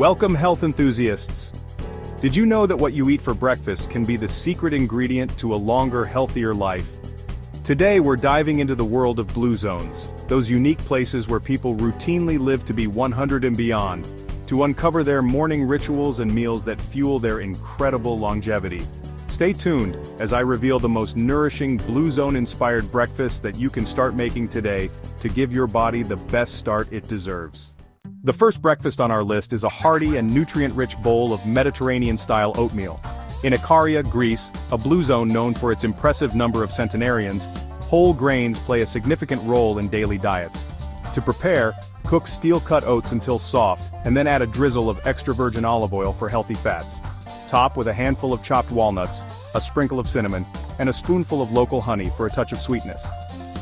Welcome, health enthusiasts! Did you know that what you eat for breakfast can be the secret ingredient to a longer, healthier life? Today we're diving into the world of blue zones, those unique places where people routinely live to be 100 and beyond, to uncover their morning rituals and meals that fuel their incredible longevity. Stay tuned as I reveal the most nourishing blue zone-inspired breakfast that you can start making today to give your body the best start it deserves. The first breakfast on our list is a hearty and nutrient-rich bowl of Mediterranean-style oatmeal. In Icaria, Greece, a blue zone known for its impressive number of centenarians, whole grains play a significant role in daily diets. To prepare, cook steel-cut oats until soft, and then add a drizzle of extra virgin olive oil for healthy fats. Top with a handful of chopped walnuts, a sprinkle of cinnamon, and a spoonful of local honey for a touch of sweetness.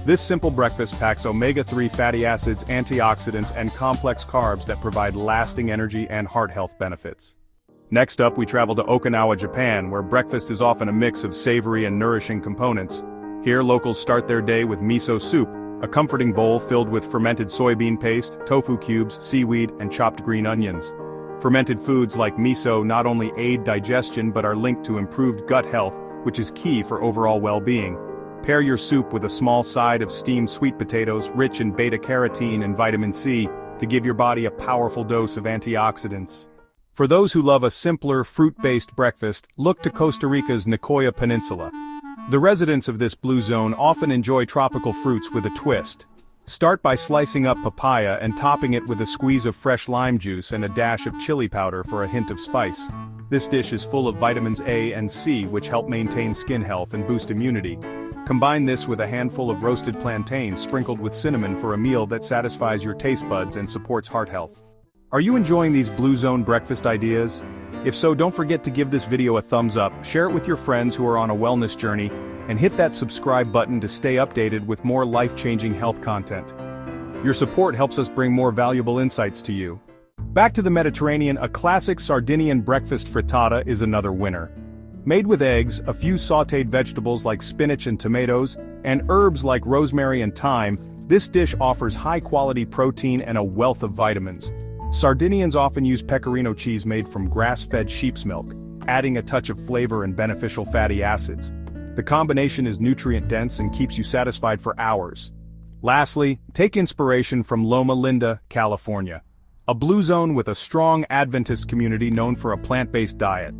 This simple breakfast packs omega-3 fatty acids, antioxidants, and complex carbs that provide lasting energy and heart health benefits. Next up, we travel to Okinawa, Japan, where breakfast is often a mix of savory and nourishing components. Here, locals start their day with miso soup, a comforting bowl filled with fermented soybean paste, tofu cubes, seaweed, and chopped green onions. Fermented foods like miso not only aid digestion but are linked to improved gut health, which is key for overall well-being. Pair your soup with a small side of steamed sweet potatoes rich in beta-carotene and vitamin C to give your body a powerful dose of antioxidants. For those who love a simpler, fruit-based breakfast, look to Costa Rica's Nicoya Peninsula. The residents of this blue zone often enjoy tropical fruits with a twist. Start by slicing up papaya and topping it with a squeeze of fresh lime juice and a dash of chili powder for a hint of spice. This dish is full of vitamins A and C, which help maintain skin health and boost immunity. Combine this with a handful of roasted plantains sprinkled with cinnamon for a meal that satisfies your taste buds and supports heart health. Are you enjoying these blue zone breakfast ideas? If so, don't forget to give this video a thumbs up, share it with your friends who are on a wellness journey, and hit that subscribe button to stay updated with more life-changing health content. Your support helps us bring more valuable insights to you. Back to the Mediterranean, a classic Sardinian breakfast frittata is another winner. Made with eggs, a few sautéed vegetables like spinach and tomatoes, and herbs like rosemary and thyme, this dish offers high-quality protein and a wealth of vitamins. Sardinians often use pecorino cheese made from grass-fed sheep's milk, adding a touch of flavor and beneficial fatty acids. The combination is nutrient-dense and keeps you satisfied for hours. Lastly, take inspiration from Loma Linda, California, a blue zone with a strong Adventist community known for a plant-based diet.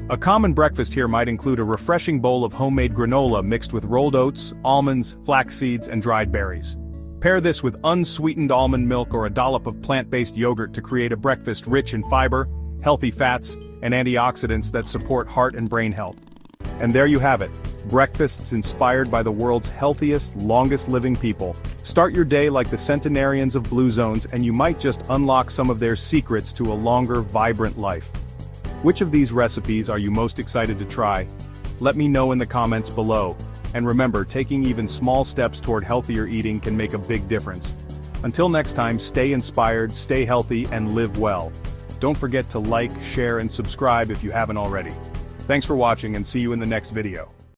A common breakfast here might include a refreshing bowl of homemade granola mixed with rolled oats, almonds, flax seeds, and dried berries. Pair this with unsweetened almond milk or a dollop of plant-based yogurt to create a breakfast rich in fiber, healthy fats, and antioxidants that support heart and brain health. And there you have it, breakfasts inspired by the world's healthiest, longest-living people. Start your day like the centenarians of blue zones and you might just unlock some of their secrets to a longer, vibrant life. Which of these recipes are you most excited to try? Let me know in the comments below. And remember, taking even small steps toward healthier eating can make a big difference. Until next time, stay inspired, stay healthy, and live well. Don't forget to like, share, and subscribe if you haven't already. Thanks for watching and see you in the next video.